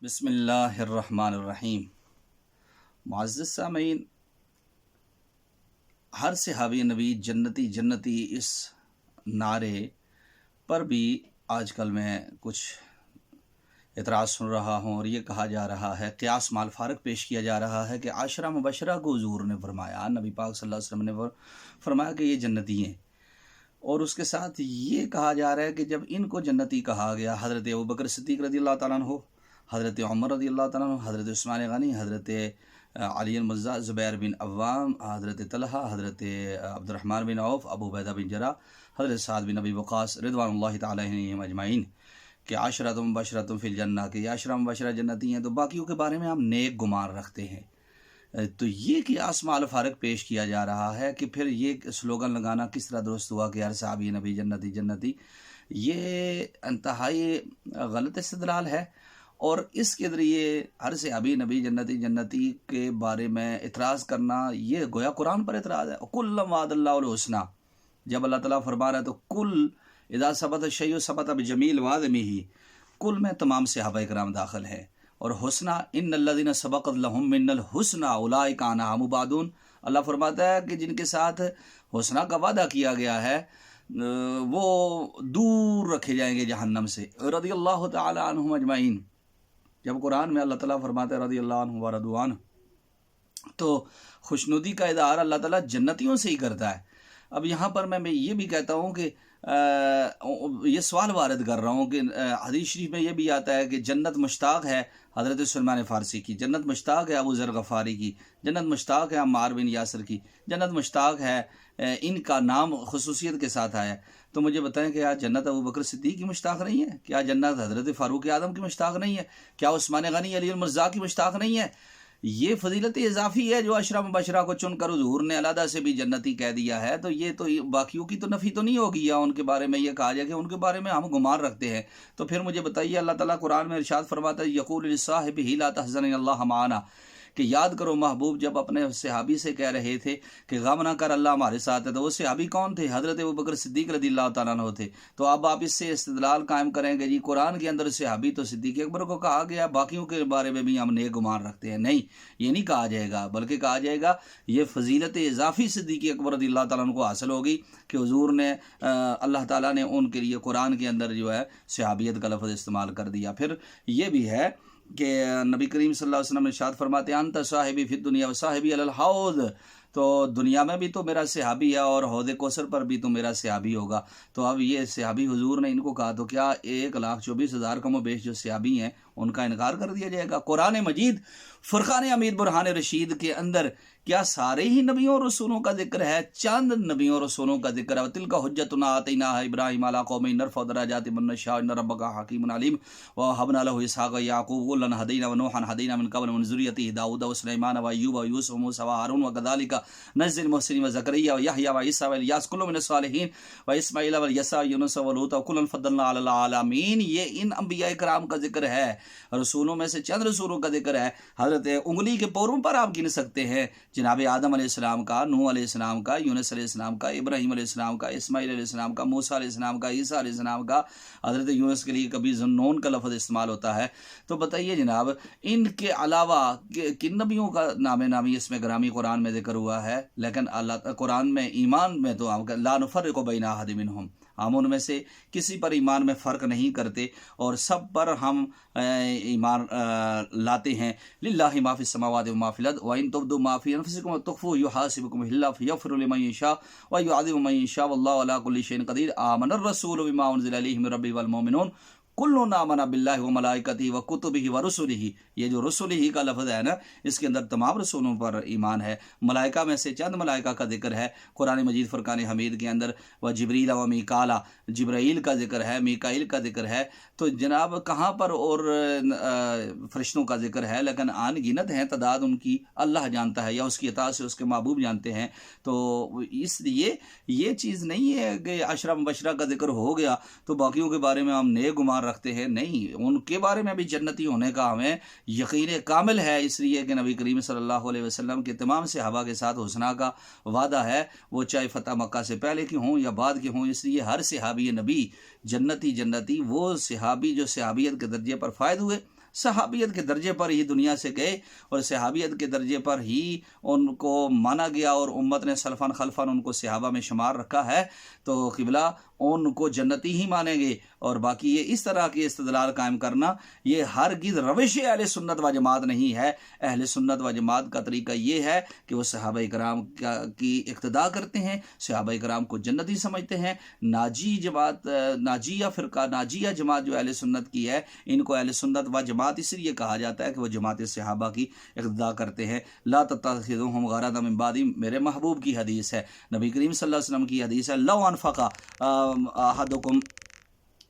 بسم اللہ الرحمن الرحیم۔ معزز سامعین، ہر صحابی نبی جنتی جنتی اس نعرے پر بھی آج کل میں کچھ اعتراض سن رہا ہوں، اور یہ کہا جا رہا ہے، قیاس مال فارق پیش کیا جا رہا ہے کہ عاشرہ مبشرہ کو حضور نے فرمایا، نبی پاک صلی اللہ علیہ وسلم نے فرمایا کہ یہ جنتی ہیں، اور اس کے ساتھ یہ کہا جا رہا ہے کہ جب ان کو جنتی کہا گیا، حضرت ابوبکر صدیق رضی اللہ تعالیٰ عنہ، حضرت عمر رضی اللہ تعالیٰ عنہ، حضرت عثمان غنی، حضرت علی المرتضیٰ، زبیر بن عوام، حضرت طلحہ، حضرت عبد الرحمن بن عوف، ابو عبیدہ بن جراح، حضرت سعد بن ابی وقاص رضوان اللہ تعالیٰ عنہم اجمعین کہ عشرۃ مبشرۃ فی الجنہ، کہ یہ عشرہ مبشرہ جنتی ہیں، تو باقیوں کے بارے میں ہم نیک گمان رکھتے ہیں۔ تو یہ قیاس مال فارق پیش کیا جا رہا ہے کہ پھر یہ سلوگن لگانا کس طرح درست ہوا کہ ہر صحابی نبی جنتی جنتی، یہ انتہائی غلط استدلال ہے، اور اس کے ذریعے ہر صحابی نبی جنتی جنتی کے بارے میں اعتراض کرنا یہ گویا قرآن پر اعتراض ہے۔ کل وعد اللہ الحسنی، جب اللہ تعالیٰ فرما رہا ہے تو کل اذا ثبت الشیء ثبت بجمیع وعدمہ، کل میں تمام صحابہ کرام داخل ہیں، اور حسنہ ان الذین سبقت لہم من الحسنی اولئک عنہا مبعدون، اللہ فرماتا ہے کہ جن کے ساتھ حسنہ کا وعدہ کیا گیا ہے وہ دور رکھے جائیں گے جہنم سے، رضی اللہ تعالی عنہم اجمعین۔ جب قرآن میں اللہ تعالیٰ فرماتا ہے رضی اللہ عنہ ورضوا عنہ، تو خوشنودی کا اظہار اللہ تعالیٰ جنتیوں سے ہی کرتا ہے۔ اب یہاں پر میں یہ بھی کہتا ہوں کہ یہ سوال وارد کر رہا ہوں کہ حدیث شریف میں یہ بھی آتا ہے کہ جنت مشتاق ہے حضرت سلمان فارسی کی، جنت مشتاق ہے ابو ذر غفاری کی، جنت مشتاق ہے عمار بن یاسر کی، جنت مشتاق ہے، ان کا نام خصوصیت کے ساتھ آیا ہے۔ تو مجھے بتائیں کہ کیا جنت ابو بکر صدیق کی مشتاق نہیں ہے؟ کیا جنت حضرت فاروق اعظم کی مشتاق نہیں ہے؟ کیا عثمان غنی علی المرتضیٰ کی مشتاق نہیں ہے؟ یہ فضیلت اضافی ہے جو عشرہ مبشرہ کو چن کر حضور نے علیحدہ سے بھی جنتی کہہ دیا ہے، تو یہ تو باقیوں کی تو نفی تو نہیں ہوگی، یا ان کے بارے میں یہ کہا جائے کہ ان کے بارے میں ہم گمان رکھتے ہیں۔ تو پھر مجھے بتائیے، اللہ تعالیٰ قرآن میں ارشاد فرماتا ہے یقول لصاحبہ لا تحزن ان اللہ معنا، کہ یاد کرو محبوب جب اپنے صحابی سے کہہ رہے تھے کہ غم نہ کر، اللہ ہمارے ساتھ ہے، تو وہ صحابی کون تھے؟ حضرت ابوبکر صدیق رضی اللہ تعالیٰ عنہ تھے۔ تو اب آپ اس سے استدلال قائم کریں گے جی قرآن کے اندر صحابی تو صدیق اکبر کو کہا گیا، باقیوں کے بارے میں بھی ہم نیک گمان رکھتے ہیں؟ نہیں، یہ نہیں کہا جائے گا، بلکہ کہا جائے گا یہ فضیلت اضافی صدیق اکبر رضی اللہ تعالیٰ عنہ کو حاصل ہوگی کہ حضور نے اللہ تعالیٰ نے ان کے لیے قرآن کے اندر جو ہے صحابیت کا لفظ استعمال کر دیا۔ پھر یہ بھی ہے کہ نبی کریم صلی اللہ علیہ وسلم ارشاد فرماتے ہیں انت صاحبی فی الدنیا و صاحبی علی الحوض، تو دنیا میں بھی تو میرا صحابی ہے اور حوض کوثر پر بھی تو میرا صحابی ہوگا۔ تو اب یہ صحابی حضور نے ان کو کہا، تو کیا 1,24,000 کم و بیش جو صحابی ہیں ان کا انکار کر دیا جائے گا؟ قرآن مجید فرقان حمید برہان رشید کے اندر کیا سارے ہی نبیوں اور رسولوں کا ذکر ہے؟ چند نبیوں اور رسولوں کا ذکر ہے۔ تلک حجتنا آتیناھا ابراہیم علی قومہ نرفع درجات من نشاء ان ربک حکیم علیم ووهبنا له اسحاق ویعقوب کلا ہدینا ونوحا ہدینا من قبل من ذریته داؤد وسلیمان وایوب ویوسف وموسى وہارون وکذلک نجزی المحسنین وزکریا ویحییٰ وعیسیٰ والیاس کل من الصالحین واسماعیل والیسع ویونس ولوطا کلا فضلنا علی العالمین۔ یہ ان انبیاء کرام کا ذکر ہے، رسولوں میں سے چند رسولوں کا ذکر ہے۔ حضرت انگلی کے پوروں پر آپ گن سکتے ہیں جناب آدم علیہ السلام کا، نوح علیہ السلام کا، یونس علیہ السلام کا، ابراہیم علیہ السلام کا، اسماعیل علیہ السلام کا، موسیٰ علیہ السلام کا، عیسیٰ علیہ السلام کا۔ حضرت یونس کے لیے کبھی ذنون کا لفظ استعمال ہوتا ہے۔ تو بتائیے جناب ان کے علاوہ کن نبیوں کا نام نامی اس میں گرامی قرآن میں ذکر ہوا ہے؟ لیکن اللہ قرآن میں ایمان میں تو لا نفرق بین احد منہم، ہم ان میں سے کسی پر ایمان میں فرق نہیں کرتے اور سب پر ہم ایمان لاتے ہیں۔ للہ ما فی السماوات و ما فی الارض وان تبدوا ما فی انفسکم وتخفوه یحاسبکم اللہ فیغفر لمن یشاء ویعذب من یشاء واللہ علی کل شیء قدیر۔ آمن الرسول بما انزل الیہ من ربہ والمؤمنون کلنا آمن باللہ وملائکتہ وکتبہ ورسلہ۔ یہ جو رسلہ کا لفظ ہے نا، اس کے اندر تمام رسولوں پر ایمان ہے۔ ملائکہ میں سے چند ملائکہ کا ذکر ہے قرآن مجید فرقان حمید کے اندر، و جبریل و میکالا، جبرائیل کا ذکر ہے، میکائیل کا ذکر ہے۔ تو جناب کہاں پر اور فرشتوں کا ذکر ہے، لیکن آن گنت ہیں تعداد ان کی، اللہ جانتا ہے یا اس کی اطاعت سے اس کے محبوب جانتے ہیں۔ تو اس لیے یہ چیز نہیں ہے کہ عشرہ مبشرہ کا ذکر ہو گیا تو باقیوں کے بارے میں ہم نیک گمان رکھتے ہیں، نہیں، ان کے بارے میں بھی جنتی ہونے کا ہمیں یقین کامل ہے، اس لیے کہ نبی کریم صلی اللہ علیہ وسلم کے تمام صحابہ کے ساتھ حسنہ کا وعدہ ہے، وہ چاہے فتح مکہ سے پہلے کے ہوں یا بعد کے ہوں۔ اس لیے ہر صحابی نبی جنتی جنتی وہ صحابی جو صحابیت کے درجے پر فائد ہوئے، صحابیت کے درجے پر ہی دنیا سے گئے اور صحابیت کے درجے پر ہی ان کو مانا گیا اور امت نے سلفاً خلفاً ان کو صحابہ میں شمار رکھا ہے، تو قبلہ ان کو جنتی ہی مانیں گے۔ اور باقی یہ اس طرح کی استدلال قائم کرنا یہ ہرگز روش اہل سنت و جماعت نہیں ہے۔ اہل سنت و جماعت کا طریقہ یہ ہے کہ وہ صحابہ کرام کی اقتداء کرتے ہیں، صحابہ کرام کو جنتی سمجھتے ہیں۔ ناجیہ فرقہ، ناجیہ جماعت جو اہل سنت کی ہے، ان کو اہل سنت و جماعت اس لیے کہا جاتا ہے کہ وہ جماعت صحابہ کی اقتداء کرتے ہیں۔ لا تتخذوهم غرضا من بعدی، میرے محبوب کی حدیث ہے، نبی کریم صلی اللہ علیہ وسلم کی حدیث ہے، لو انفق احدکم،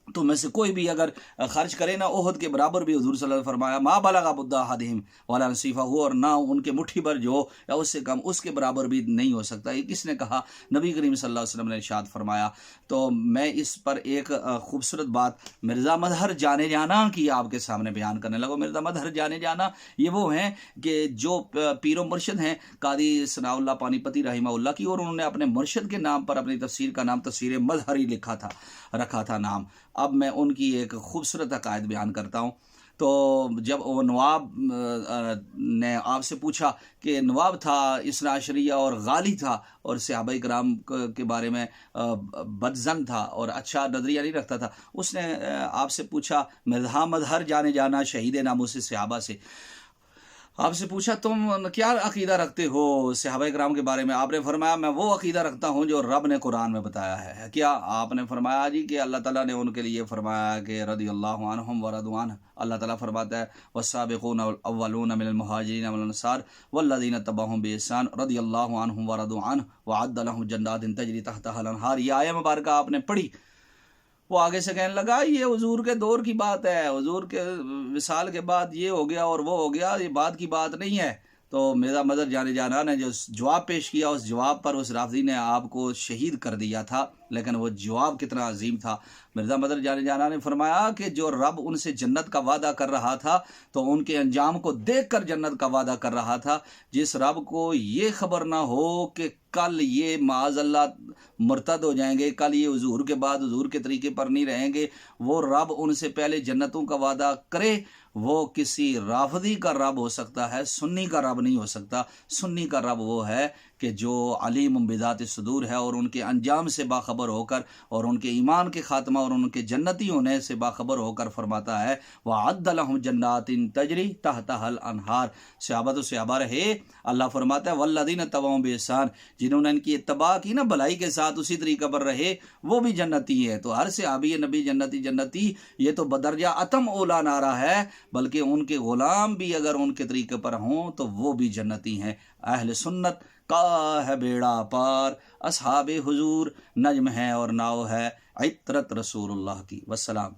تو میں سے کوئی بھی اگر خرچ کرے نا احد کے برابر بھی، حضور صلی اللہ علیہ وسلم فرمایا ما بلغ مد احدہم ولا نصیفہ، اور نہ ان کے مٹھی بھر جو یا اس سے کم، اس کے برابر بھی نہیں ہو سکتا۔ یہ کس نے کہا؟ نبی کریم صلی اللہ علیہ وسلم نے ارشاد فرمایا۔ تو میں اس پر ایک خوبصورت بات مرزا مظہر جانے جانا کی آپ کے سامنے بیان کرنے لگا۔ مرزا مظہر جانے جانا یہ وہ ہیں کہ جو پیر و مرشد ہیں قاضی ثناء اللہ پانی پتی رحمہ اللہ کی، اور انہوں نے اپنے مرشد کے نام پر اپنی تفسیر کا نام تفسیر مظہری رکھا تھا نام۔ اب میں ان کی ایک خوبصورت عقائد بیان کرتا ہوں۔ تو جب وہ نواب نے آپ سے پوچھا کہ نواب تھا اثنا عشریہ اور غالی تھا اور صحابہ کرام کے بارے میں بدظن تھا اور اچھا نظریہ نہیں رکھتا تھا، اس نے آپ سے پوچھا مرزا مظہر جانے جانا شہید ناموس صحابہ سے، آپ سے پوچھا تم کیا عقیدہ رکھتے ہو صحابہ کرام کے بارے میں؟ آپ نے فرمایا میں وہ عقیدہ رکھتا ہوں جو رب نے قرآن میں بتایا ہے۔ کیا؟ آپ نے فرمایا جی کہ اللہ تعالیٰ نے ان کے لیے فرمایا کہ رضی اللہ عنہم ورضوا عنہ، اللہ تعالیٰ فرماتا ہے والسابقون الاولون من المہاجرین والانصار والذین اتبعوہم بإحسان رضی اللہ عنہم ورضوا عنہ وأعد لهم جنات تجری تحتها الانہار۔ یہ آیہ مبارکہ آپ نے پڑھی۔ وہ آگے سے کہنے لگا یہ حضور کے دور کی بات ہے، حضور کے وصال کے بعد یہ ہو گیا اور وہ ہو گیا، یہ بات کی بات نہیں ہے۔ تو مرزا مظہر جانے جانا نے جو جواب پیش کیا، اس جواب پر اس رافضی نے آپ کو شہید کر دیا تھا، لیکن وہ جواب کتنا عظیم تھا۔ مرزا مظہر جانے جانا نے فرمایا کہ جو رب ان سے جنت کا وعدہ کر رہا تھا تو ان کے انجام کو دیکھ کر جنت کا وعدہ کر رہا تھا۔ جس رب کو یہ خبر نہ ہو کہ کل یہ معاذ اللہ مرتد ہو جائیں گے، کل یہ حضور کے بعد حضور کے طریقے پر نہیں رہیں گے، وہ رب ان سے پہلے جنتوں کا وعدہ کرے، وہ کسی رافضی کا رب ہو سکتا ہے، سنی کا رب نہیں ہو سکتا۔ سنی کا رب وہ ہے کہ جو علیم بذات صدور ہے اور ان کے انجام سے باخبر ہو کر اور ان کے ایمان کے خاتمہ اور ان کے جنتی ہونے سے باخبر ہو کر فرماتا ہے وَعَدَّ لَهُمْ جَنَّاتٍ تَجْرِي تَحْتَهَا الْأَنْهَارُ۔ صحابہ تو صحابہ رہے، اللہ فرماتا ہے وَالَّذِينَ اتَّبَعُوهُم بِإِحْسَانٍ، جنہوں نے ان کی اتباع کی نا بھلائی کے ساتھ اسی طریقہ پر رہے، وہ بھی جنتی ہے۔ تو ہر صحابی نبی جنتی یہ تو بدرجہ اتم اولا نعرہ ہے، بلکہ ان کے غلام بھی اگر ان کے طریقے پر ہوں تو وہ بھی جنتی ہیں۔ اہل سنت کا ہے بیڑا پار، اصحاب حضور نجم ہے اور ناؤ ہے عطرت رسول اللہ کی۔ والسلام۔